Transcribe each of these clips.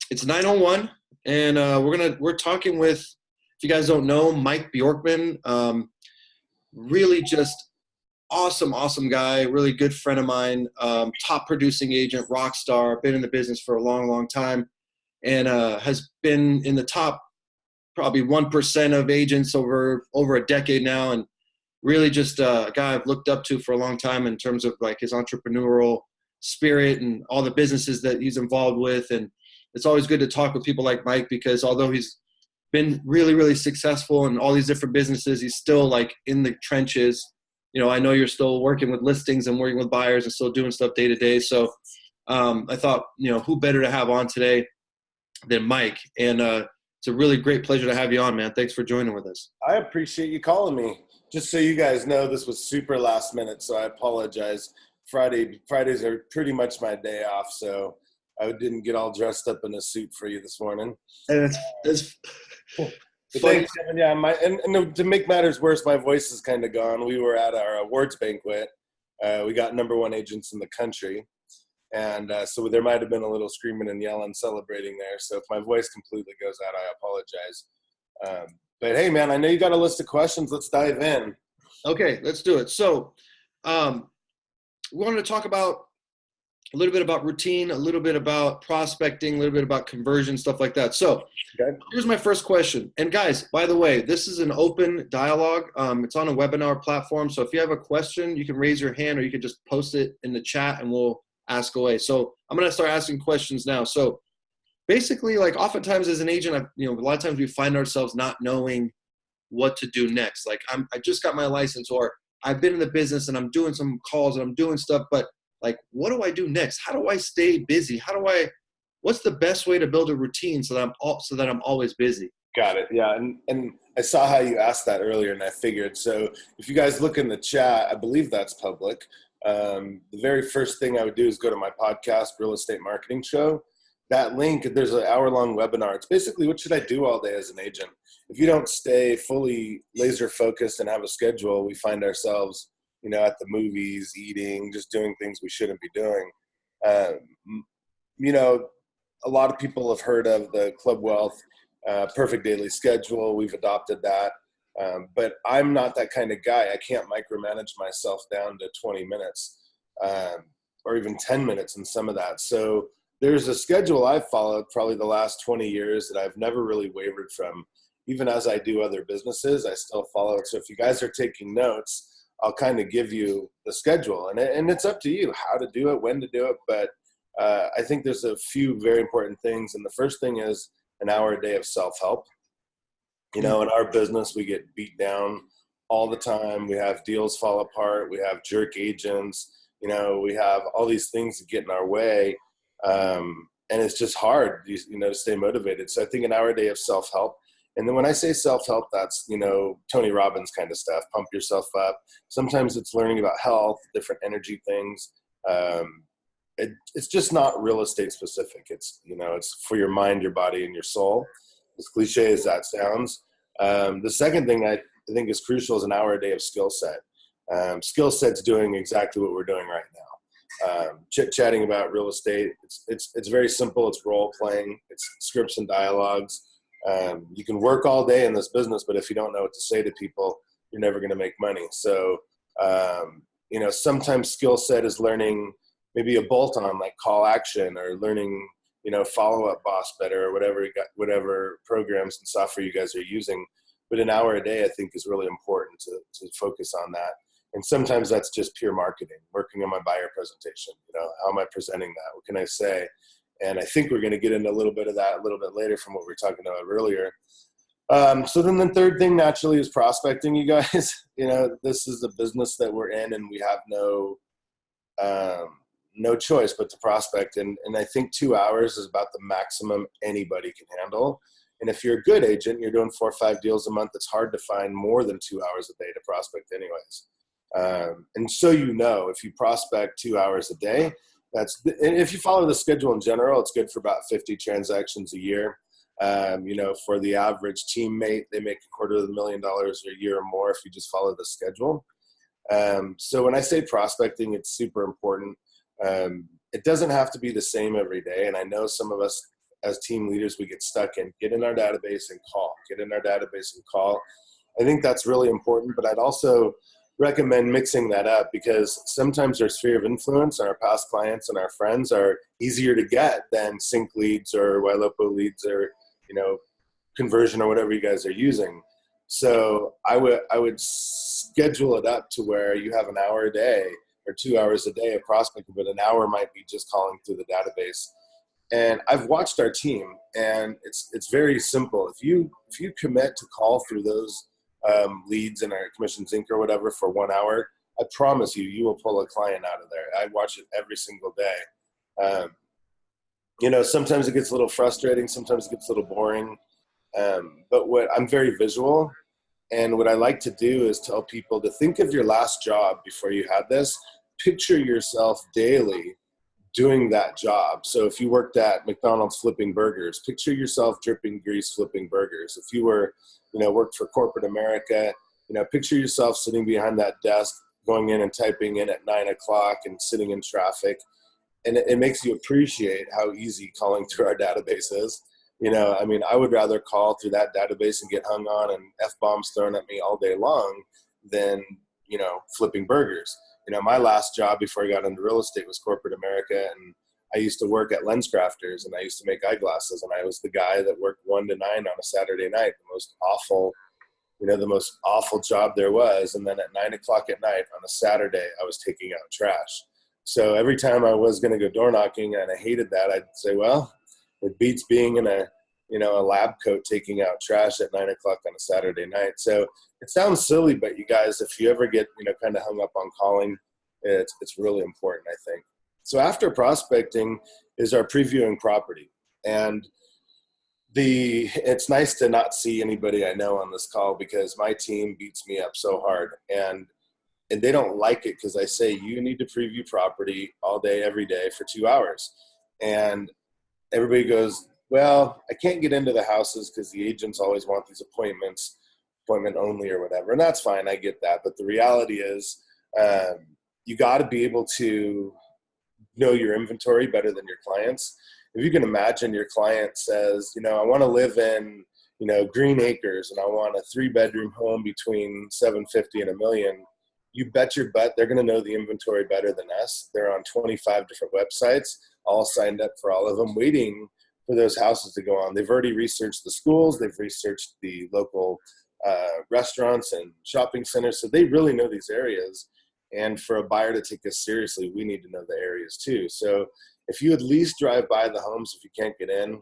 It's 9:01, and we're talking with, if you guys don't know, Mike Bjorkman. Really just awesome guy, really good friend of mine, top producing agent, rock star, been in the business for a long time, and has been in the top probably 1% of agents over a decade now, and really just a guy I've looked up to for a long time in terms of like his entrepreneurial spirit and all the businesses that he's involved with. And it's always good to talk with people like Mike, because although he's been really successful in all these different businesses, he's still like in the trenches. I know you're still working with listings and working with buyers and still doing stuff day to day. So I thought, who better to have on today than Mike? And it's a really great pleasure to have you on, man. Thanks for joining with us. I appreciate you calling me. Just so you guys know, this was super last minute, so I apologize. Fridays are pretty much my day off, so I didn't get all dressed up in a suit for you this morning. And it's Thanks, Kevin. Yeah, and to make matters worse, my voice is kind of gone. We were at our awards banquet. We got #1 agents in the country, and so there might have been a little screaming and yelling, celebrating there. So if my voice completely goes out, I apologize. But hey, man, I know you got a list of questions. Let's dive in. Okay, let's do it. So we wanted to talk about a little bit about routine, a little bit about prospecting, a little bit about conversion, stuff like that. So Here's my first question. And guys, by the way, this is an open dialogue. It's on a webinar platform. So if you have a question, you can raise your hand or you can just post it in the chat and we'll ask away. So I'm going to start asking questions now. So basically, like oftentimes as an agent, a lot of times we find ourselves not knowing what to do next. Like I just got my license, or I've been in the business and I'm doing some calls and I'm doing stuff, but like, what do I do next? How do I stay busy? What's the best way to build a routine so that I'm always busy? Got it. Yeah. And I saw how you asked that earlier and I figured, so if you guys look in the chat, I believe that's public. The very first thing I would do is go to my podcast, Real Estate Marketing Show. That link, there's an hour-long webinar. It's basically, what should I do all day as an agent? If you don't stay fully laser focused and have a schedule, we find ourselves, at the movies, eating, just doing things we shouldn't be doing. A lot of people have heard of the Club Wealth perfect daily schedule. We've adopted that. But I'm not that kind of guy. I can't micromanage myself down to 20 minutes or even 10 minutes in some of that. So there's a schedule I've followed probably the last 20 years that I've never really wavered from. Even as I do other businesses, I still follow it. So if you guys are taking notes, I'll kind of give you the schedule. And it's up to you how to do it, when to do it. But I think there's a few very important things. And the first thing is an hour a day of self-help. In our business, we get beat down all the time. We have deals fall apart. We have jerk agents. We have all these things that get in our way. And it's just hard, to stay motivated. So I think an hour a day of self-help. And then when I say self-help, that's, Tony Robbins kind of stuff, pump yourself up. Sometimes it's learning about health, different energy things. It's just not real estate specific. It's, it's for your mind, your body, and your soul. As cliche as that sounds. The second thing I think is crucial is an hour a day of skill set. Skill set's doing exactly what we're doing right now. Chit-chatting about real estate. It's very simple. It's role playing. It's scripts and dialogues. You can work all day in this business, but if you don't know what to say to people, you're never going to make money. So, sometimes skill set is learning maybe a bolt-on like call action, or learning, follow-up boss better, or whatever programs and software you guys are using. But an hour a day, I think, is really important to focus on that. And sometimes that's just pure marketing, working on my buyer presentation. How am I presenting that? What can I say? And I think we're going to get into a little bit of that a little bit later from what we were talking about earlier. So then the third thing naturally is prospecting, you guys. This is the business that we're in, and we have no choice but to prospect. And I think 2 hours is about the maximum anybody can handle. And if you're a good agent, you're doing 4 or 5 deals a month, it's hard to find more than 2 hours a day to prospect anyways. And so, if you prospect 2 hours a day, and if you follow the schedule in general, it's good for about 50 transactions a year. For the average teammate, they make $250,000 a year or more if you just follow the schedule. So when I say prospecting, it's super important. It doesn't have to be the same every day. And I know some of us as team leaders we get stuck in. Get in our database and call. Get in our database and call. I think that's really important, but I'd also recommend mixing that up, because sometimes our sphere of influence and our past clients and our friends are easier to get than sync leads or Ylopo leads or, conversion or whatever you guys are using. So I would schedule it up to where you have an hour a day or 2 hours a day of prospecting, but an hour might be just calling through the database. And I've watched our team, and it's very simple. If you commit to call through those leads in our Commission Inc. or whatever for 1 hour, I promise you will pull a client out of there. I watch it every single day. Sometimes it gets a little frustrating. Sometimes it gets a little boring. But what I'm very visual, and what I like to do is tell people to think of your last job before you had this. Picture yourself daily doing that job. So if you worked at McDonald's flipping burgers, picture yourself dripping grease flipping burgers. If you were, worked for corporate America, picture yourself sitting behind that desk, going in and typing in at 9 o'clock and sitting in traffic. And it makes you appreciate how easy calling through our database is. I would rather call through that database and get hung on and F-bombs thrown at me all day long than, flipping burgers. My last job before I got into real estate was corporate America, and I used to work at Lens Crafters, and I used to make eyeglasses, and I was the guy that worked 1 to 9 on a Saturday night, the most awful job there was. And then at 9 o'clock at night on a Saturday, I was taking out trash. So every time I was going to go door knocking and I hated that, I'd say, well, it beats being in a lab coat taking out trash at 9 o'clock on a Saturday night. So it sounds silly, but you guys, if you ever get, kind of hung up on calling, it's really important, I think. So after prospecting is our previewing property. And it's nice to not see anybody I know on this call, because my team beats me up so hard. And they don't like it because I say, you need to preview property all day, every day for 2 hours. And everybody goes, well, I can't get into the houses because the agents always want these appointment only or whatever. And that's fine. I get that. But the reality is you got to be able to know your inventory better than your clients. If you can imagine your client says, I want to live in, Green Acres, and I want a 3-bedroom home between 750 and $1 million. You bet your butt they're going to know the inventory better than us. They're on 25 different websites, all signed up for all of them, waiting for those houses to go on. They've already researched the schools. They've researched the local restaurants and shopping centers. So they really know these areas. And for a buyer to take us seriously, we need to know the areas too. So if you at least drive by the homes, if you can't get in,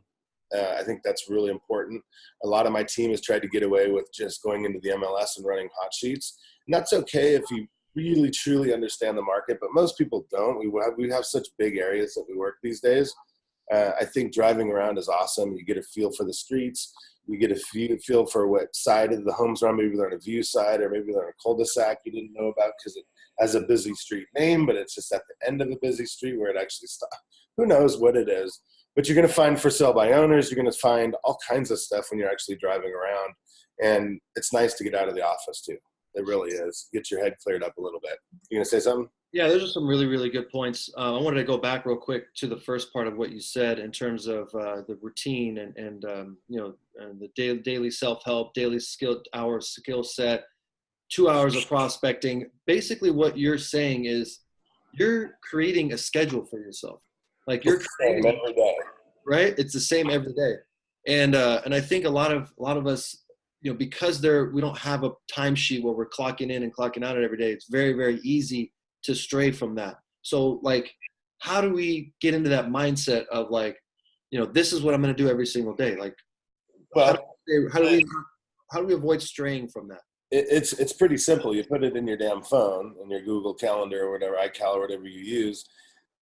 I think that's really important. A lot of my team has tried to get away with just going into the MLS and running hot sheets. And that's okay if you really, truly understand the market, but most people don't. We have such big areas that we work these days. I think driving around is awesome. You get a feel for the streets. You get a feel for what side of the homes are on. Maybe they're on a view side, or maybe they're on a cul-de-sac you didn't know about because it has a busy street name, but it's just at the end of a busy street where it actually stops. Who knows what it is? But you're going to find for sale by owners. You're going to find all kinds of stuff when you're actually driving around. And it's nice to get out of the office too. It really is. Get your head cleared up a little bit. You going to say something? Yeah, those are some really, really good points. I wanted to go back real quick to the first part of what you said in terms of the routine and the daily self-help, daily skill set, 2 hours of prospecting. Basically what you're saying is you're creating a schedule for yourself. Like you're creating every day. Right? It's the same every day. And I think a lot of us, because we don't have a timesheet where we're clocking in and clocking out every day, it's very, very easy to stray from that. So like, how do we get into that mindset of like, this is what I'm going to do every single day? Like, how do we avoid straying from that? It's pretty simple. You put it in your damn phone, in your Google Calendar or whatever, iCal or whatever you use,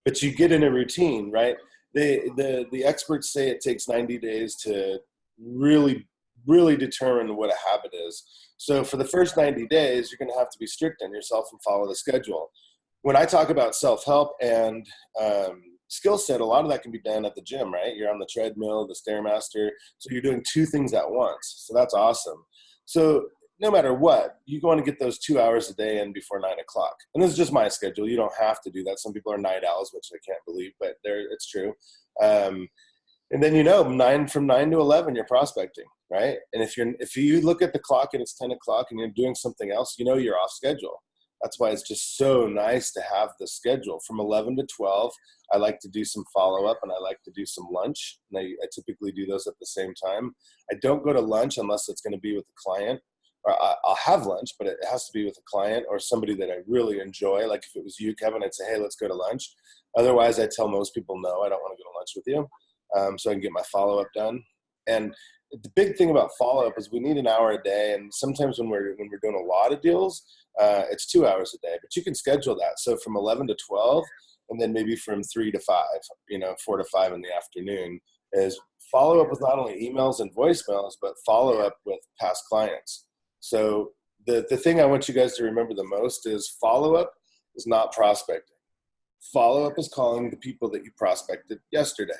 but you get in a routine, right? The experts say it takes 90 days to really, really determine what a habit is. So for the first 90 days, you're going to have to be strict on yourself and follow the schedule. When I talk about self-help and skill set, a lot of that can be done at the gym, right? You're on the treadmill, the Stairmaster. So you're doing 2 things at once. So that's awesome. So no matter what, you want to get those 2 hours a day in before 9 o'clock. And this is just my schedule. You don't have to do that. Some people are night owls, which I can't believe, but it's true. And then, you know, from 9 to 11, you're prospecting, right? And if you look at the clock and it's 10 o'clock and you're doing something else, you know, you're off schedule. That's why it's just so nice to have the schedule. From 11 to 12, I like to do some follow-up and I like to do some lunch. And I typically do those at the same time. I don't go to lunch unless it's going to be with a client. Or I'll have lunch, but it has to be with a client or somebody that I really enjoy. Like if it was you, Kevin, I'd say, hey, let's go to lunch. Otherwise, I tell most people, no, I don't want to go to lunch with you, so I can get my follow-up done. And the big thing about follow-up is we need an hour a day. And sometimes when we're doing a lot of deals, it's 2 hours a day. But you can schedule that. So from 11 to 12, and then maybe from 3 to 5, 4 to 5 in the afternoon, is follow up with not only emails and voicemails, but follow up with past clients. So the thing I want you guys to remember the most is follow-up is not prospecting. Follow-up is calling the people that you prospected yesterday.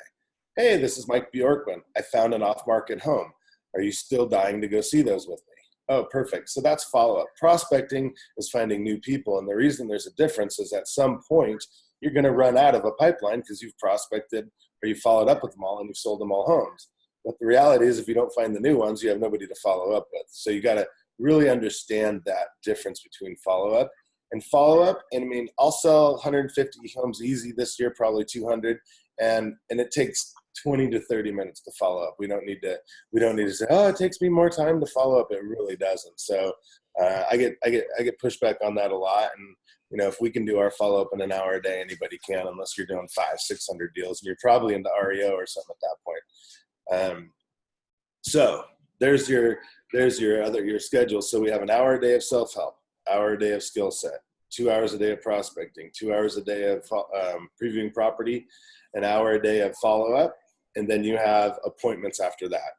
Hey, this is Mike Bjorkman. I found an off-market home. Are you still dying to go see those with me? Oh, perfect. So that's follow-up. Prospecting is finding new people. And the reason there's a difference is at some point, you're going to run out of a pipeline because you've prospected or you followed up with them all and you've sold them all homes. But the reality is if you don't find the new ones, you have nobody to follow up with. So you got to really understand that difference between follow-up and follow-up. And I mean, I'll sell 150 homes easy this year, probably 200. And it takes 20 to 30 minutes to follow up. We don't need to say, oh, it takes me more time to follow up. It really doesn't. So I get pushback on that a lot. And, you know, if we can do our follow-up in an hour a day, anybody can, unless you're doing 500-600 deals and you're probably into REO or something at that point. So there's your schedule. So we have an hour a day of self-help, hour a day of skill set, 2 hours a day of prospecting, 2 hours a day of previewing property, an hour a day of follow-up, and then you have appointments after that.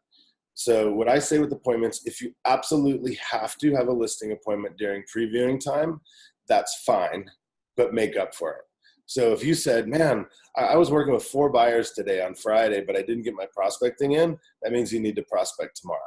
So what I say with appointments, if you absolutely have to have a listing appointment during previewing time, that's fine, but make up for it. So if you said, man, I was working with 4 buyers today on Friday, but I didn't get my prospecting in, that means you need to prospect tomorrow.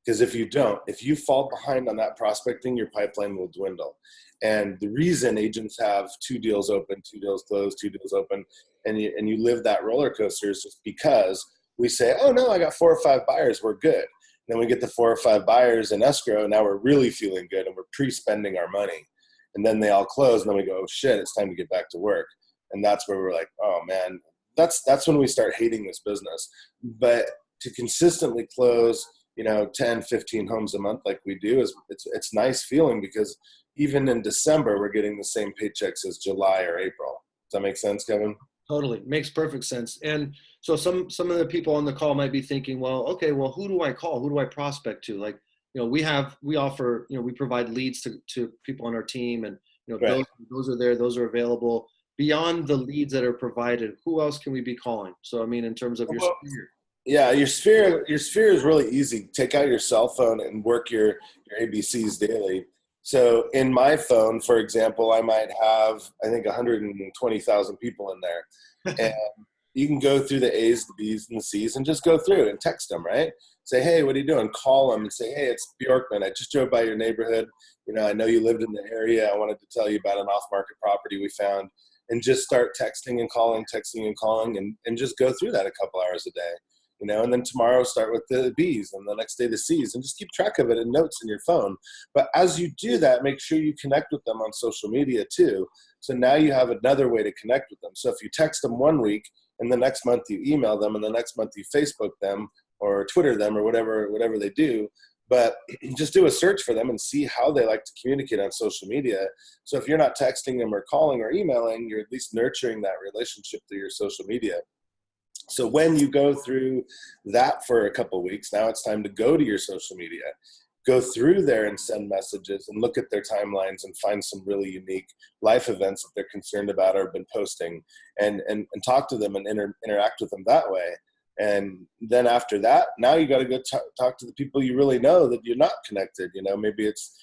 Because if you fall behind on that prospecting, your pipeline will dwindle. And the reason agents have 2 deals open, 2 deals closed, 2 deals open, and you live that roller coaster is just because we say, oh no, I got 4 or 5 buyers, we're good. And then we get the 4 or 5 buyers in escrow, and now we're really feeling good and we're pre-spending our money. And then they all close, and then we go, oh shit, it's time to get back to work. And that's where we're like, oh man, that's when we start hating this business. But to consistently close, 10, 15 homes a month like we do, it's nice feeling, because even in December, we're getting the same paychecks as July or April. Does that make sense, Kevin? Totally. Makes perfect sense. And so some of the people on the call might be thinking, well, okay, well, who do I call? Who do I prospect to? Like, we offer, we provide leads to people on our team, and, Right. those are there, those are available. Beyond the leads that are provided, who else can we be calling? So, I mean, in terms of your sphere. Yeah, your sphere is really easy. Take out your cell phone and work your ABCs daily. So in my phone, for example, I might have, I think, 120,000 people in there. And you can go through the A's, the B's, and the C's and just go through and text them, right? Say, hey, what are you doing? Call them and say, hey, it's Bjorkman. I just drove by your neighborhood. I know you lived in the area. I wanted to tell you about an off-market property we found. And just start texting and calling and just go through that a couple hours a day. And then tomorrow start with the B's and the next day the C's, and just keep track of it in notes in your phone. But as you do that, make sure you connect with them on social media too. So now you have another way to connect with them. So if you text them one week and the next month you email them and the next month you Facebook them or Twitter them or whatever they do, but just do a search for them and see how they like to communicate on social media. So if you're not texting them or calling or emailing, you're at least nurturing that relationship through your social media. So when you go through that for a couple of weeks, now it's time to go to your social media, go through there and send messages and look at their timelines and find some really unique life events that they're concerned about or have been posting, and talk to them and interact with them that way. And then after that, now you got to go talk to the people you really know that you're not connected. Maybe it's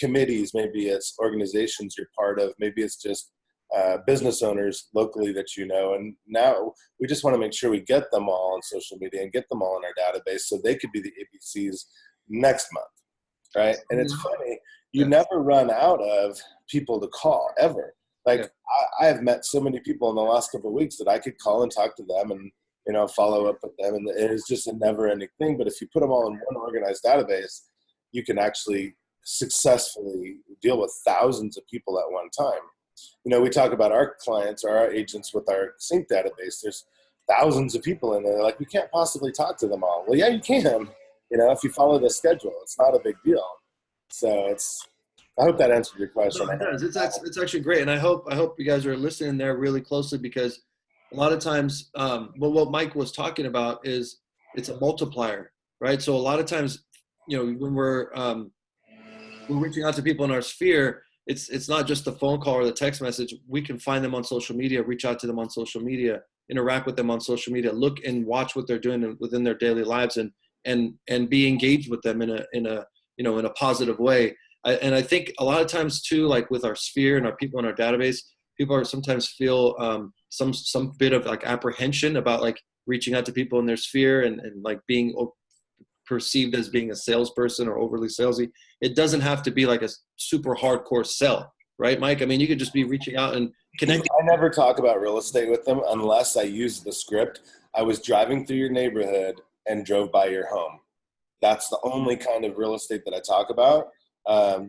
committees, maybe it's organizations you're part of, maybe it's just business owners locally that and now we just want to make sure we get them all on social media and get them all in our database so they could be the ABCs next month, right? And it's funny, you never run out of people to call, ever. Like, I have met so many people in the last couple of weeks that I could call and talk to them, and follow up with them. And it's just a never ending thing. But if you put them all in one organized database, you can actually successfully deal with thousands of people at one time. We talk about our clients or our agents with our sync database. There's thousands of people in there. Like, we can't possibly talk to them all. Well, yeah, you can, if you follow the schedule. It's not a big deal. So I hope that answered your question. No, it does. It's actually great. And I hope you guys are listening there really closely, because a lot of times, what Mike was talking about is it's a multiplier, right? So a lot of times, when we're reaching out to people in our sphere, it's not just the phone call or the text message. We can find them on social media, reach out to them on social media, interact with them on social media, look and watch what they're doing within their daily lives, and be engaged with them in a positive way. And I think a lot of times too, like with our sphere and our people in our database, people are sometimes feel some bit of like apprehension about like reaching out to people in their sphere and like being perceived as being a salesperson or overly salesy. It doesn't have to be like a super hardcore sell, right, Mike? I mean, you could just be reaching out and connecting. I never talk about real estate with them unless I use the script. I was driving through your neighborhood and drove by your home. That's the only kind of real estate that I talk about.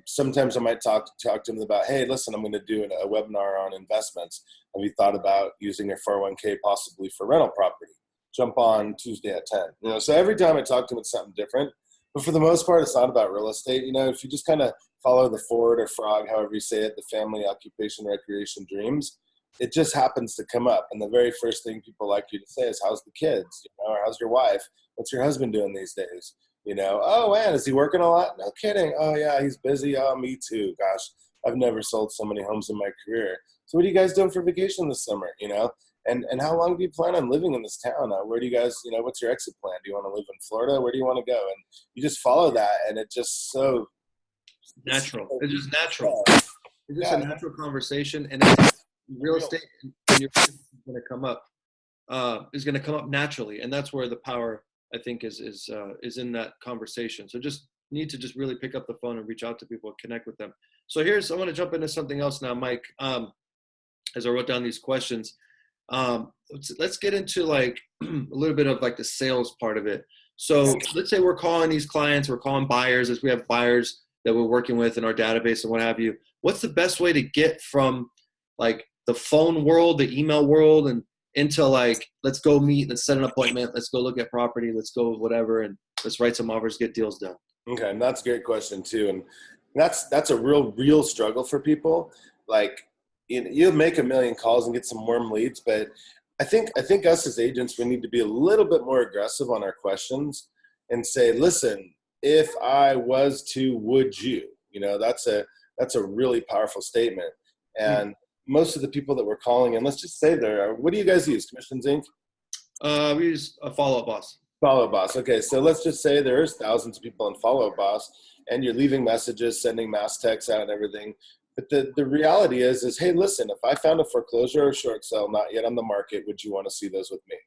Sometimes I might talk to them about, hey, listen, I'm going to do a webinar on investments. Have you thought about using your 401k possibly for rental property? Jump on Tuesday at 10. So every time I talk to them, it's something different. But for the most part, it's not about real estate. if you just kind of follow the Ford or frog, however you say it, the family, occupation, recreation, dreams, it just happens to come up. And the very first thing people like you to say is, how's the kids? Or how's your wife? What's your husband doing these days? Oh man, is he working a lot? No kidding. Oh yeah, he's busy. Oh, me too. Gosh, I've never sold so many homes in my career. So what are you guys doing for vacation this summer? And how long do you plan on living in this town? Where do you guys, what's your exit plan? Do you want to live in Florida? Where do you want to go? And you just follow that, and it just so natural. It's just natural. It's just a natural conversation, and it's real estate and your business is going to come up. Is going to come up naturally, and that's where the power, I think, is in that conversation. So just need to just really pick up the phone and reach out to people and connect with them. So I want to jump into something else now, Mike. As I wrote down these questions, let's get into like a little bit of like the sales part of it. So let's say we're calling these clients, we're calling buyers, as we have buyers that we're working with in our database and what have you. What's the best way to get from like the phone world, the email world, and into like, let's go meet, let's set an appointment, let's go look at property, let's go whatever, and let's write some offers, get deals done? Okay, and that's a great question too. And that's a real struggle for people. Like, you'll make a million calls and get some warm leads, but I think us as agents, we need to be a little bit more aggressive on our questions and say, listen, if I was to, would you? That's a really powerful statement. And most of the people that we're calling, and let's just say what do you guys use? Commissions Inc.? We use a Follow-Up Boss. Follow-Up Boss. Okay, so let's just say there's thousands of people in Follow-Up Boss, and you're leaving messages, sending mass texts out and everything. But the reality is, hey, listen, if I found a foreclosure or a short sale not yet on the market, would you want to see those with me?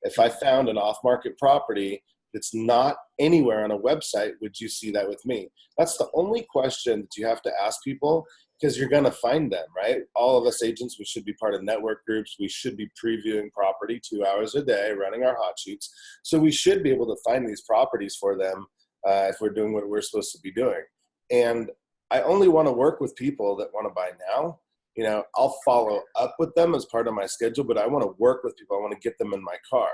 If I found an off-market property that's not anywhere on a website, would you see that with me? That's the only question that you have to ask people, because you're going to find them, right? All of us agents, we should be part of network groups. We should be previewing property 2 hours a day, running our hot sheets. So we should be able to find these properties for them if we're doing what we're supposed to be doing. And I only want to work with people that want to buy now. I'll follow up with them as part of my schedule, but I want to work with people. I want to get them in my car.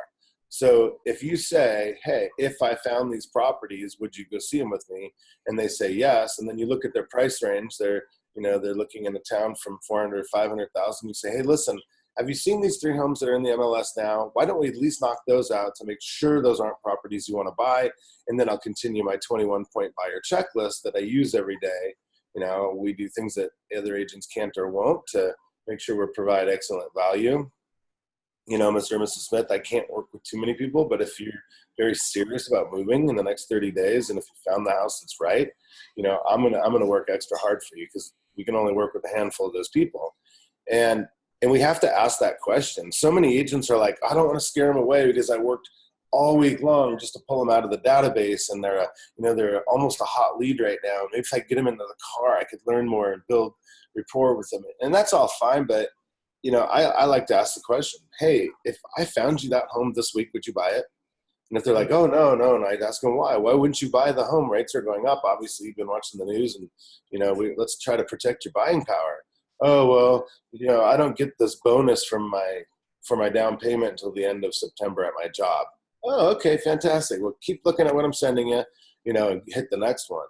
So if you say, hey, if I found these properties, would you go see them with me? And they say yes. And then you look at their price range. They're looking in a town from 400 or 500,000. You say, hey, listen, have you seen these 3 homes that are in the MLS now? Why don't we at least knock those out to make sure those aren't properties you want to buy? And then I'll continue my 21-point buyer checklist that I use every day. We do things that other agents can't or won't to make sure we provide excellent value. Mr. and Mrs. Smith, I can't work with too many people, but if you're very serious about moving in the next 30 days, and if you found the house that's right, I'm gonna work extra hard for you, because we can only work with a handful of those people. And we have to ask that question. So many agents are like, I don't want to scare them away because I worked all week long just to pull them out of the database, and they're almost a hot lead right now. Maybe if I get them into the car, I could learn more and build rapport with them. And that's all fine, but I like to ask the question, hey, if I found you that home this week, would you buy it? And if they're like, oh, no, no, and I'd ask them why wouldn't you buy the home? Rates are going up. Obviously you've been watching the news, and, let's try to protect your buying power. Oh, well, I don't get this bonus for my down payment until the end of September at my job. Oh, okay, fantastic. Well, keep looking at what I'm sending you, and hit the next one.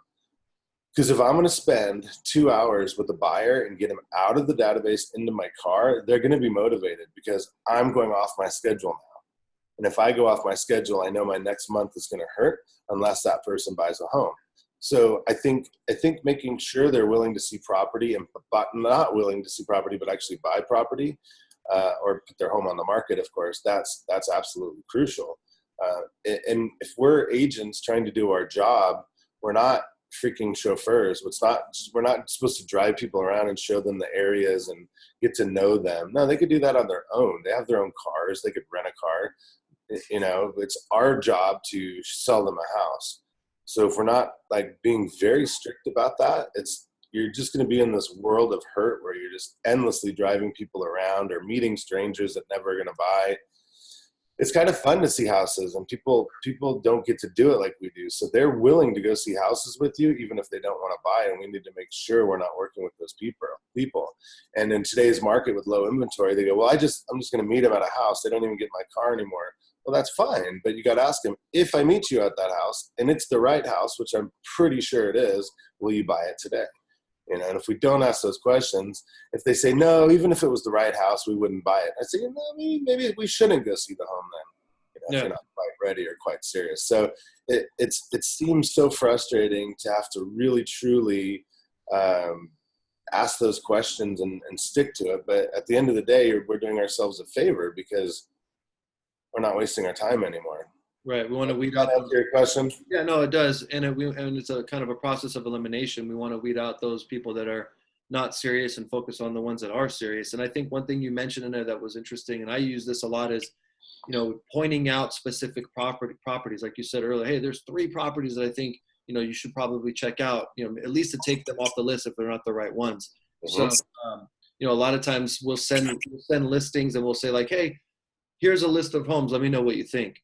Because if I'm going to spend 2 hours with the buyer and get them out of the database into my car, they're going to be motivated because I'm going off my schedule now. And if I go off my schedule, I know my next month is going to hurt unless that person buys a home. So I think making sure they're willing to see property, and but not willing to see property, but actually buy property, or put their home on the market, of course, that's absolutely crucial. And if we're agents trying to do our job, we're not freaking chauffeurs. We're not supposed to drive people around and show them the areas and get to know them. No, they could do that on their own. They have their own cars. They could rent a car. It's our job to sell them a house. So if we're not like being very strict about that, you're just going to be in this world of hurt where you're just endlessly driving people around or meeting strangers that never are going to buy. It's kind of fun to see houses, and people don't get to do it like we do. So they're willing to go see houses with you, even if they don't want to buy. And we need to make sure we're not working with those people. And in today's market with low inventory, they go, well, I'm just going to meet them at a house. They don't even get in my car anymore. Well, that's fine. But you got to ask them, if I meet you at that house and it's the right house, which I'm pretty sure it is, will you buy it today? And if we don't ask those questions, if they say no, even if it was the right house, we wouldn't buy it. I say, maybe we shouldn't go see the home then, if you're not quite ready or quite serious. So it seems so frustrating to have to really, truly ask those questions and stick to it. But at the end of the day, we're doing ourselves a favor because we're not wasting our time anymore. Right. We want to weed out. Answer your question? Yeah, no, it does. And it's a kind of a process of elimination. We want to weed out those people that are not serious and focus on the ones that are serious. And I think one thing you mentioned in there that was interesting, and I use this a lot, is, pointing out specific properties. Like you said earlier, hey, there's 3 properties that I think, you should probably check out, at least to take them off the list if they're not the right ones. Mm-hmm. So, a lot of times we'll send listings and we'll say like, hey, here's a list of homes. Let me know what you think.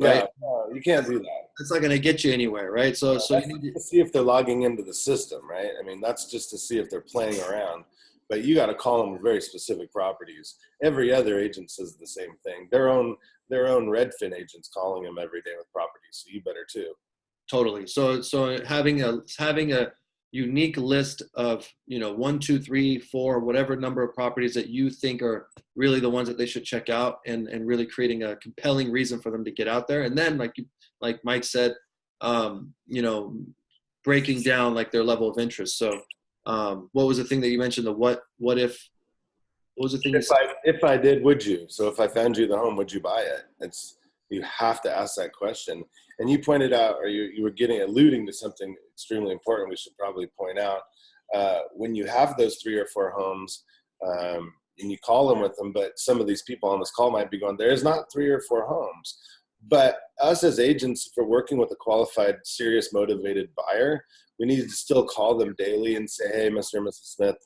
Right? No, you can't do that. It's not going to get you anywhere, right? So you need to see if they're logging into the system, right? I mean, that's just to see if they're playing around. But you got to call them very specific properties. Every other agent says the same thing. Their own Redfin agents calling them every day with properties. So you better too. Totally. So having a unique list of 1, 2, 3, 4, whatever number of properties that you think are really the ones that they should check out, and really creating a compelling reason for them to get out there. And then like Mike said, breaking down like their level of interest. So what was the thing that you mentioned? What was the thing? If I did, would you? So if I found you the home, would you buy it? You have to ask that question. And you pointed out, or you were alluding to something extremely important we should probably point out. When you have those 3 or 4 homes, and you call them with them, but some of these people on this call might be going, there's not 3 or 4 homes. But us as agents, if we're working with a qualified, serious, motivated buyer, we need to still call them daily and say, hey, Mr. and Mrs. Smith,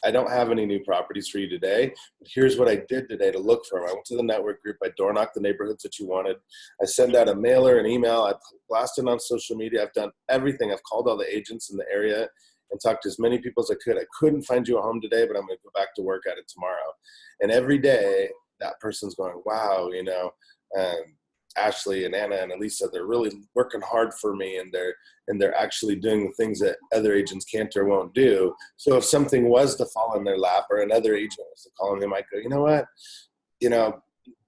I don't have any new properties for you today, but here's what I did today to look for them. I went to the network group. I door knocked the neighborhoods that you wanted. I send out a mailer, an email. I blasted on social media. I've done everything. I've called all the agents in the area and talked to as many people as I could. I couldn't find you a home today, but I'm going to go back to work at it tomorrow. And every day that person's going, wow, Ashley and Anna and Elisa, they're really working hard for me, and they're actually doing the things that other agents can't or won't do. So if something was to fall in their lap, or another agent was to call them, they might go, you know what?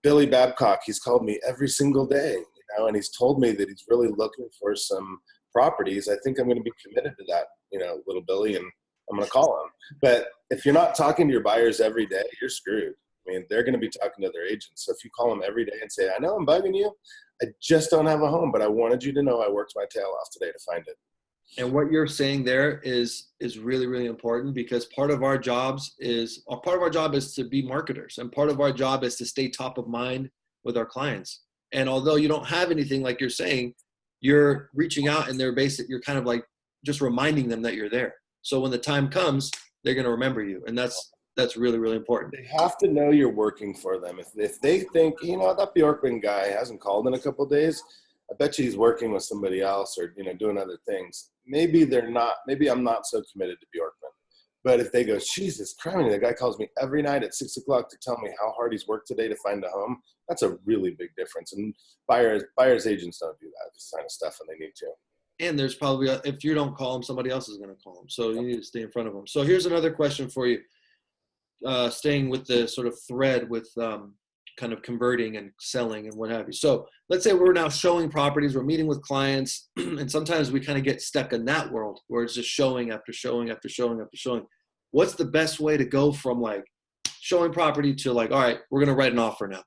Billy Babcock, he's called me every single day, and he's told me that he's really looking for some properties. I think I'm going to be committed to that, little Billy, and I'm going to call him. But if you're not talking to your buyers every day, you're screwed. I mean, they're going to be talking to their agents. So if you call them every day and say, I know I'm bugging you, I just don't have a home, but I wanted you to know I worked my tail off today to find it. And what you're saying there is really, really important, because part of our job is to be marketers, and part of our job is to stay top of mind with our clients. And although you don't have anything like you're saying, you're reaching out, and you're kind of like just reminding them that you're there. So when the time comes, they're going to remember you. And that's that's really, really important. They have to know you're working for them. If they think, that Bjorkman guy hasn't called in a couple of days, I bet you he's working with somebody else or, doing other things. Maybe I'm not so committed to Bjorkman. But if they go, Jesus Christ, that guy calls me every night at 6 o'clock to tell me how hard he's worked today to find a home, that's a really big difference. And buyers agents don't do that kind of stuff, and they need to. And there's probably, if you don't call them, somebody else is going to call them. So you need to stay in front of them. So here's another question for you, staying with the sort of thread with kind of converting and selling and what have you. So let's say we're now showing properties, we're meeting with clients, and sometimes we kind of get stuck in that world where it's just showing after showing after showing after showing. What's the best way to go from like showing property to like, all right, we're going to write an offer now?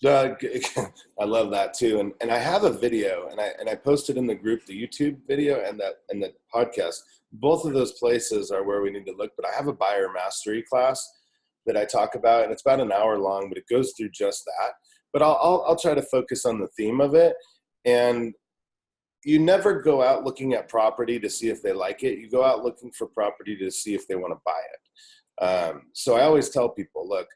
I love that too. And I have a video and I posted in the group, the YouTube video and the podcast. Both of those places are where we need to look, but I have a buyer mastery class that I talk about, and it's about an hour long, but it goes through just that. But I'll try to focus on the theme of it. And you never go out looking at property to see if they like it. You go out looking for property to see if they want to buy it. So I always tell people, look,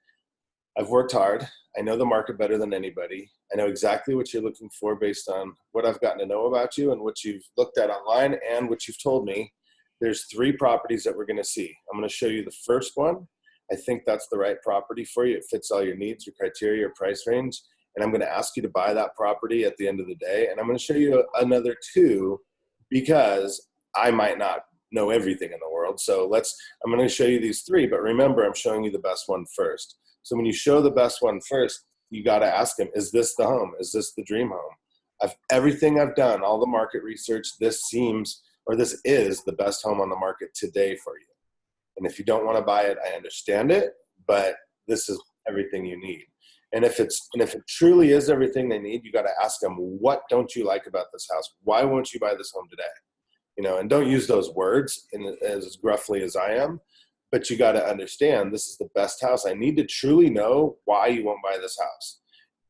I've worked hard. I know the market better than anybody. I know exactly what you're looking for based on what I've gotten to know about you and what you've looked at online and what you've told me. There's 3 properties that we're going to see. I'm going to show you the first one. I think that's the right property for you. It fits all your needs, your criteria, your price range. And I'm going to ask you to buy that property at the end of the day. And I'm going to show you another 2 because I might not know everything in the world. So I'm going to show you these 3, but remember, I'm showing you the best one first. So when you show the best one first, you got to ask them, is this the home? Is this the dream home? Everything I've done, all the market research, this is the best home on the market today for you. And if you don't want to buy it, I understand it, but this is everything you need. And if it truly is everything they need, you got to ask them, what don't you like about this house? Why won't you buy this home today? And don't use those words as gruffly as I am, but you got to understand this is the best house. I need to truly know why you won't buy this house.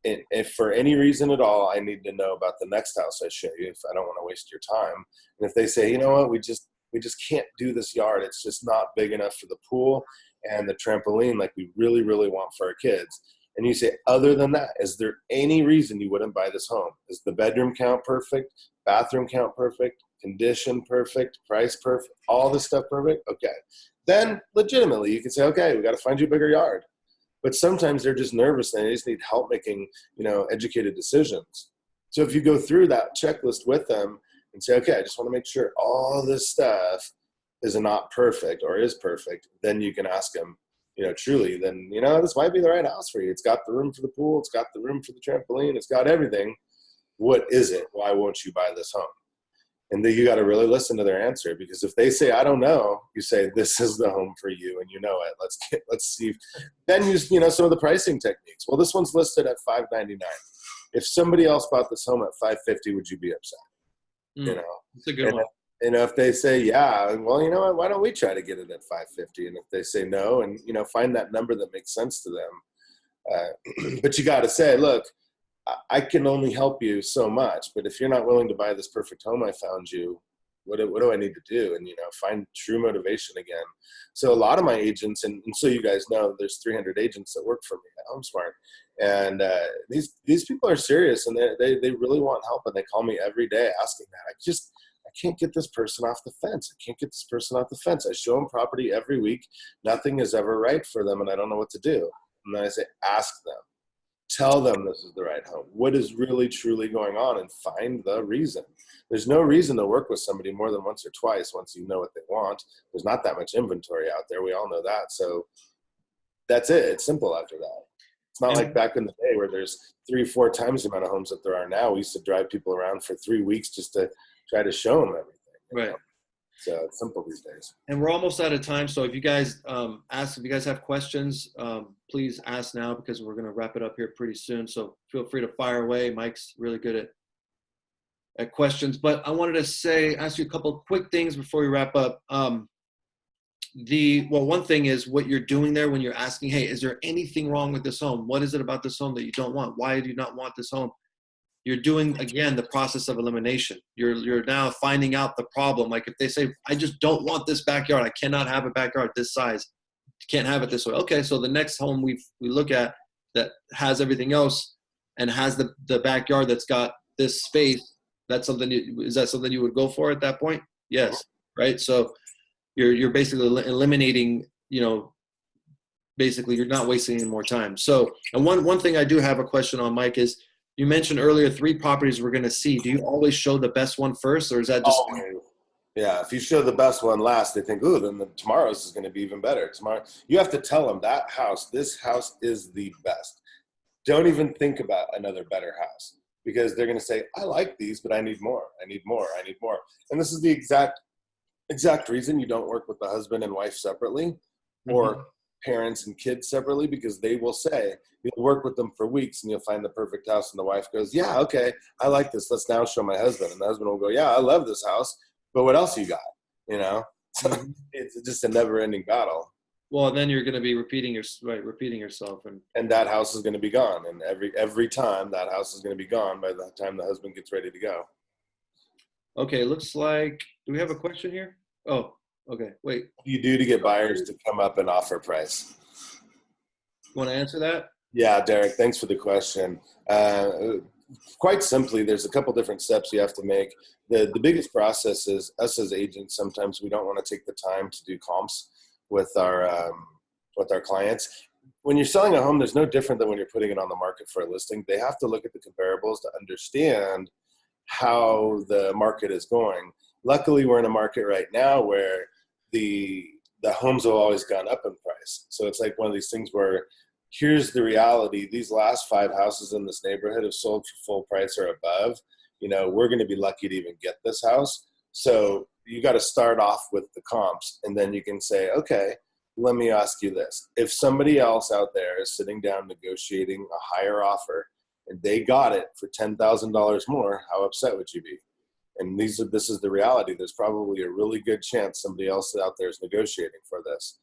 And if for any reason at all, I need to know about the next house I show you if I don't want to waste your time. And if they say, you know what, we just can't do this yard. It's just not big enough for the pool and the trampoline like we really, really want for our kids. And you say, other than that, is there any reason you wouldn't buy this home? Is the bedroom count perfect? Bathroom count perfect? Condition perfect? Price perfect? All this stuff perfect? Okay. Then legitimately you can say, okay, we got to find you a bigger yard. But sometimes they're just nervous and they just need help making, educated decisions. So if you go through that checklist with them and say, okay, I just want to make sure all this stuff is not perfect or is perfect, then you can ask them, truly, then, this might be the right house for you. It's got the room for the pool. It's got the room for the trampoline. It's got everything. What is it? Why won't you buy this home? And then you got to really listen to their answer, because if they say, I don't know, you say, this is the home for you. And you know it. Let's see. Then use, some of the pricing techniques. Well, this one's listed at $599. If somebody else bought this home at $550, would you be upset? It's a good one. If they say, yeah, well, you know what, why don't we try to get it at $550? And if they say no, and, find that number that makes sense to them. But you got to say, look, I can only help you so much, but if you're not willing to buy this perfect home I found you, what do I need to do? And, find true motivation again. So a lot of my agents, and so you guys know, there's 300 agents that work for me at HomeSmart. And these people are serious, and they really want help, and they call me every day asking that. I can't get this person off the fence. I can't get this person off the fence. I show them property every week. Nothing is ever right for them, and I don't know what to do. And then I say, ask them. Tell them this is the right home. What is really, truly going on, and find the reason. There's no reason to work with somebody more than once or twice once you know what they want. There's not that much inventory out there. We all know that. So that's it. It's simple after that. It's not like back in the day where there's 3-4 times the amount of homes that there are now. We used to drive people around for 3 weeks just to try to show them everything. Right. So it's simple these days. And we're almost out of time. So if you guys if you guys have questions, please ask now, because we're going to wrap it up here pretty soon. So feel free to fire away. Mike's really good at questions. But I wanted to ask you a couple of quick things before we wrap up. One thing is what you're doing there when you're asking, hey, is there anything wrong with this home? What is it about this home that you don't want? Why do you not want this home? You're doing, again, the process of elimination. You're now finding out the problem. Like if they say, I just don't want this backyard. I cannot have a backyard this size. can't have it this way. Okay, so the next home we look at that has everything else and has the backyard that's got this space, that's something. Is that something you would go for at that point? Yes, right. So you're basically eliminating, basically you're not wasting any more time. So, and one thing I do have a question on, Mike, is you mentioned earlier 3 properties we're going to see. Do you always show the best one first, or is that just? Always. Yeah, if you show the best one last, they think, ooh, then tomorrow's is going to be even better. Tomorrow, you have to tell them this house is the best. Don't even think about another better house, because they're going to say, I like these, but I need more. I need more. I need more. And this is the exact reason you don't work with the husband and wife separately, or parents and kids separately, because they will say, you'll work with them for weeks and you'll find the perfect house. And the wife goes, yeah, okay, I like this. Let's now show my husband. And the husband will go, yeah, I love this house, but what else you got? So it's just a never ending battle. Well, then you're going to be repeating yourself. And that house is going to be gone. And every time that house is going to be gone by the time the husband gets ready to go. Okay. Looks like, do we have a question here? Oh, okay. Wait. What do you do to get buyers to come up and offer price? You want to answer that? Yeah, Derek, thanks for the question. Quite simply, there's a couple different steps you have to make. The biggest process is us as agents. Sometimes we don't want to take the time to do comps with our clients. When you're selling a home, there's no different than when you're putting it on the market for a listing. They have to look at the comparables to understand how the market is going. Luckily, we're in a market right now where the homes have always gone up in price. So it's like one of these things where, here's the reality. These last 5 houses in this neighborhood have sold for full price or above. We're going to be lucky to even get this house. So you got to start off with the comps, and then you can say, okay, let me ask you this. If somebody else out there is sitting down negotiating a higher offer and they got it for $10,000 more, how upset would you be? And this is the reality. There's probably a really good chance somebody else out there is negotiating for this.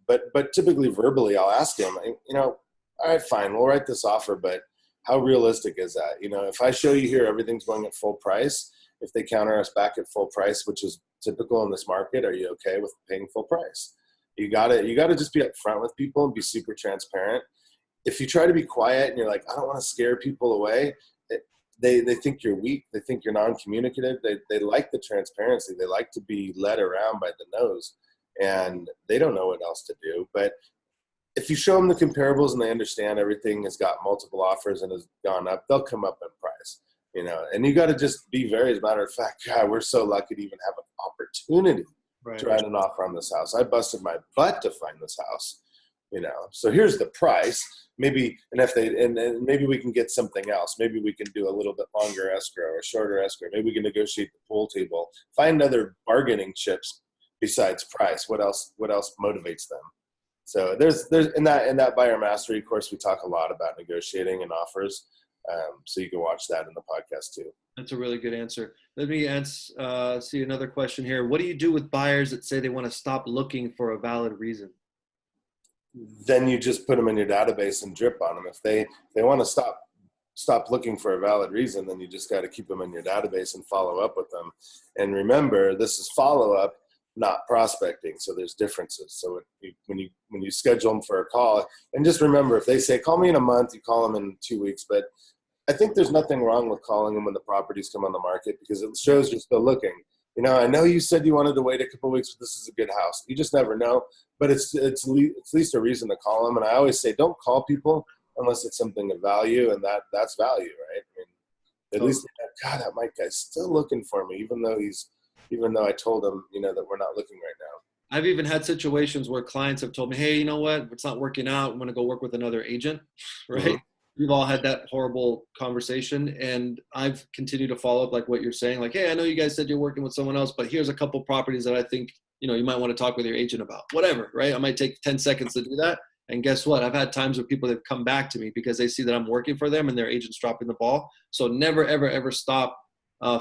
But typically verbally, I'll ask him, all right, fine, we'll write this offer, but how realistic is that? If I show you here everything's going at full price, if they counter us back at full price, which is typical in this market, are you okay with paying full price? You gotta just be upfront with people and be super transparent. If you try to be quiet and you're like, I don't want to scare people away, they think you're weak. They think you're non-communicative. They like the transparency. They like to be led around by the nose, and they don't know what else to do. But if you show them the comparables and they understand everything has got multiple offers and has gone up, they'll come up in price, and you got to just be very, as a matter of fact, God, we're so lucky to even have an opportunity to write an offer on this house. I busted my butt to find this house, so here's the price. Maybe, and maybe we can get something else. Maybe we can do a little bit longer escrow or shorter escrow. Maybe we can negotiate the pool table, find other bargaining chips besides price. What else motivates them? So there's in that buyer mastery course, we talk a lot about negotiating and offers. So you can watch that in the podcast too. That's a really good answer. Let me see another question here. What do you do with buyers that say they want to stop looking for a valid reason? Then you just put them in your database and drip on them. If they want to stop looking for a valid reason, then you just got to keep them in your database and follow up with them. And remember, this is follow-up, not prospecting. So there's differences. So when you schedule them for a call, and just remember, if they say, call me in a month, you call them in 2 weeks. But I think there's nothing wrong with calling them when the properties come on the market, because it shows you're still looking. I know you said you wanted to wait a couple of weeks, but this is a good house. You just never know. But it's at least a reason to call them. And I always say, don't call people unless it's something of value, and that's value, right? At least, God, that Mike guy's still looking for me, even though I told him, that we're not looking right now. I've even had situations where clients have told me, hey, you know what? It's not working out. I'm going to go work with another agent, right? Mm-hmm. We've all had that horrible conversation, and I've continued to follow up like what you're saying. Like, hey, I know you guys said you're working with someone else, but here's a couple properties that I think, you might want to talk with your agent about. Whatever, right? I might take 10 seconds to do that. And guess what? I've had times where people have come back to me because they see that I'm working for them and their agent's dropping the ball. So never, ever, ever stop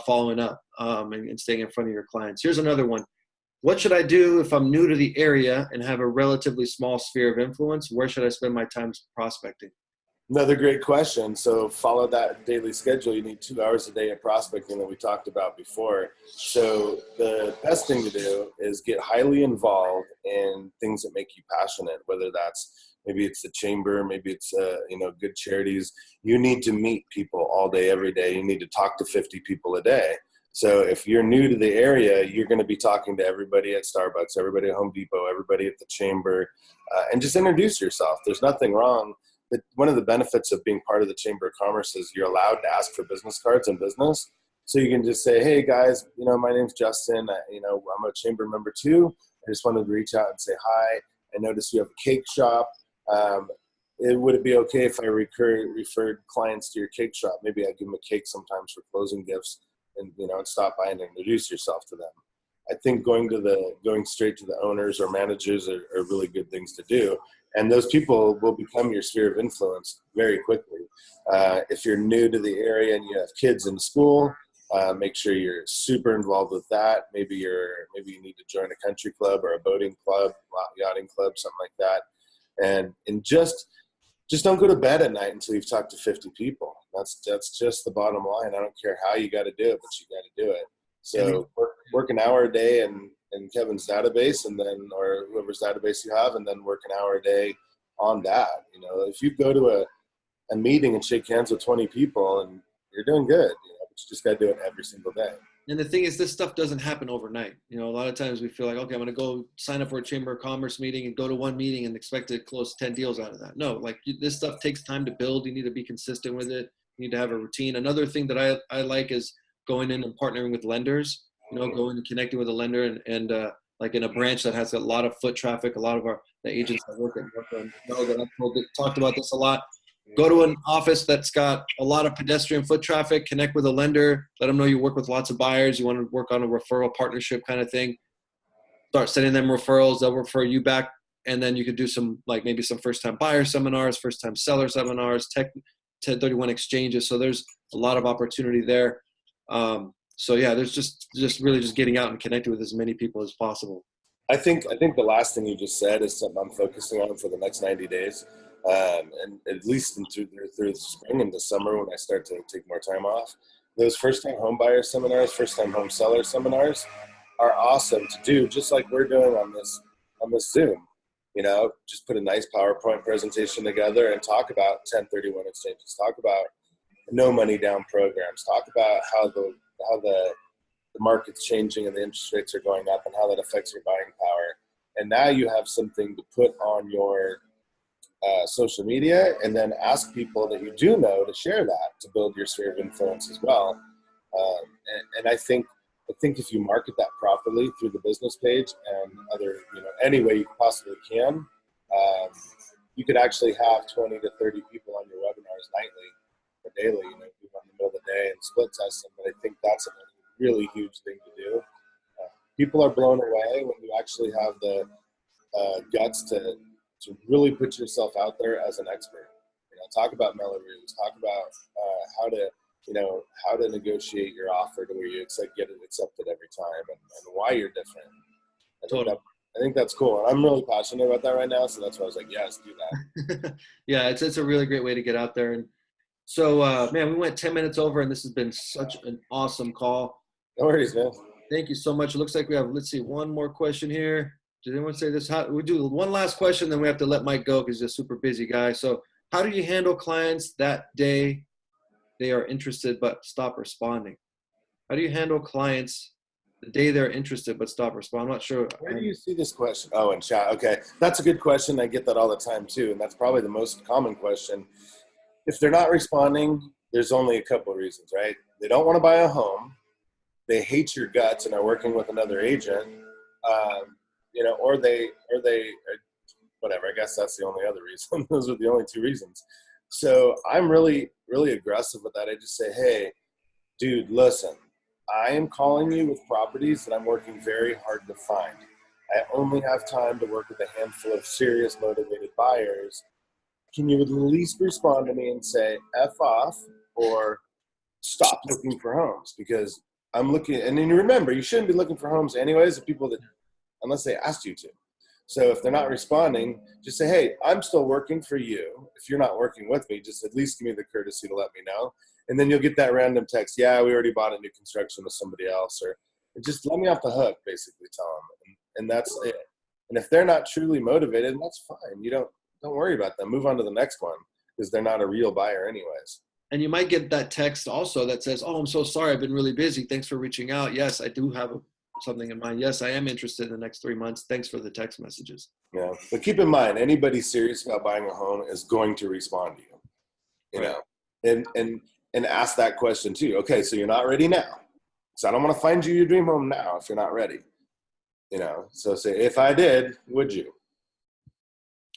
following up and staying in front of your clients. Here's another one. What should I do if I'm new to the area and have a relatively small sphere of influence? Where should I spend my time prospecting? Another great question. So follow that daily schedule. You need 2 hours a day of prospecting that we talked about before. So the best thing to do is get highly involved in things that make you passionate, whether that's maybe it's the chamber, maybe it's good charities. You need to meet people all day, every day. You need to talk to 50 people a day. So if you're new to the area, you're going to be talking to everybody at Starbucks, everybody at Home Depot, everybody at the chamber, and just introduce yourself. There's nothing wrong. But one of the benefits of being part of the Chamber of Commerce is you're allowed to ask for business cards in business. So you can just say, hey guys, my name's Justin. I'm a chamber member too. I just wanted to reach out and say hi. I noticed you have a cake shop. Would it be okay if I referred clients to your cake shop? Maybe I give them a cake sometimes for closing gifts, and stop by and introduce yourself to them. I think going straight to the owners or managers are really good things to do. And those people will become your sphere of influence very quickly. If you're new to the area and you have kids in school, make sure you're super involved with that. Maybe you need to join a country club or a boating club, yachting club, something like that. And just don't go to bed at night until you've talked to 50 people. That's just the bottom line. I don't care how you got to do it, but you got to do it. So work an hour a day in Kevin's database, and then, or whoever's database you have, and then work an hour a day on that. If you go to a meeting and shake hands with 20 people, and you're doing good, but you just got to do it every single day. And the thing is, this stuff doesn't happen overnight. A lot of times we feel like, okay, I'm going to go sign up for a Chamber of Commerce meeting and go to one meeting and expect to close 10 deals out of that. No, this stuff takes time to build. You need to be consistent with it. You need to have a routine. Another thing that I like is going in and partnering with lenders, going and connecting with a lender and like in a branch that has a lot of foot traffic. A lot of the agents that work at Bjorkman know that I've talked about this a lot. Go to an office that's got a lot of pedestrian foot traffic, connect with a lender, let them know you work with lots of buyers, you want to work on a referral partnership kind of thing. Start sending them referrals, they'll refer you back, and then you could do maybe some first-time buyer seminars, first-time seller seminars, 1031 exchanges. So there's a lot of opportunity there. So yeah, there's just really just getting out and connecting with as many people as possible. I think the last thing you just said is something I'm focusing on for the next 90 days. And at least through the spring and the summer when I start to take more time off. Those first-time home buyer seminars, first-time home seller seminars are awesome to do, just like we're doing on this Zoom. Just put a nice PowerPoint presentation together and talk about 1031 exchanges, talk about no money down programs, talk about how the market's changing and the interest rates are going up and how that affects your buying power. And now you have something to put on your social media, and then ask people that you do know to share that to build your sphere of influence as well. And I think if you market that properly through the business page and other, any way you possibly can, you could actually have 20 to 30 people on your webinars nightly or daily, people in the middle of the day and split test them. But I think that's a really huge thing to do. People are blown away when you actually have the guts to really put yourself out there as an expert. Talk about Mellorews, talk about how to negotiate your offer to where you get it accepted every time, and why you're different. I think that's cool. And I'm really passionate about that right now, so that's why I was like, yes, do that. Yeah, it's a really great way to get out there. And so, man, we went 10 minutes over, and this has been such an awesome call. No worries, man. Thank you so much. It looks like we have, let's see, one more question here. Did anyone say this? We do one last question, then we have to let Mike go because he's a super busy guy. So how do you handle clients that day they are interested but stop responding? How do you handle clients the day they're interested but stop responding? I'm not sure. Where do you see this question? Oh, in chat. Okay. That's a good question. I get that all the time too. And that's probably the most common question. If they're not responding, there's only a couple of reasons, right? They don't want to buy a home. They hate your guts and are working with another agent. Or they whatever. I guess that's the only other reason. Those are the only two reasons. So I'm really, really aggressive with that. I just say, hey, dude, listen, I am calling you with properties that I'm working very hard to find. I only have time to work with a handful of serious motivated buyers. Can you at least respond to me and say F off or stop looking for homes? Because I'm looking, and then you remember, you shouldn't be looking for homes anyways, the people that, unless they asked you to. So if they're not responding, just say, hey, I'm still working for you. If you're not working with me, just at least give me the courtesy to let me know. And then you'll get that random text, yeah, we already bought a new construction with somebody else, or just let me off the hook, basically tell them. And that's it. And if they're not truly motivated, that's fine. You don't worry about them. Move on to the next one, because they're not a real buyer anyways. And you might get that text also that says, oh, I'm so sorry, I've been really busy. Thanks for reaching out. Yes, I do have something in mind. Yes, I am interested in the next 3 months. Thanks for the text messages. Yeah, but keep in mind, anybody serious about buying a home is going to respond to you. You know, and ask that question too. Okay, so you're not ready now. So I don't want to find you your dream home now if you're not ready. You know, so say, if I did, would you?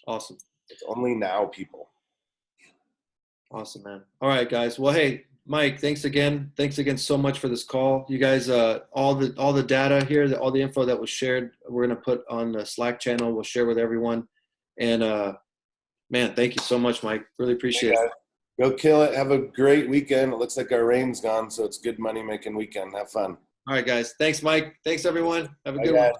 Awesome. It's only now, people. Awesome, man. All right, guys. Well, hey, Mike, thanks again. Thanks again so much for this call. You guys, all the data here, all the info that was shared, we're going to put on the Slack channel. We'll share with everyone. And, man, thank you so much, Mike. Really appreciate it. Go kill it. Have a great weekend. It looks like our rain's gone, so it's good money-making weekend. Have fun. All right, guys. Thanks, Mike. Thanks, everyone. Have a good one.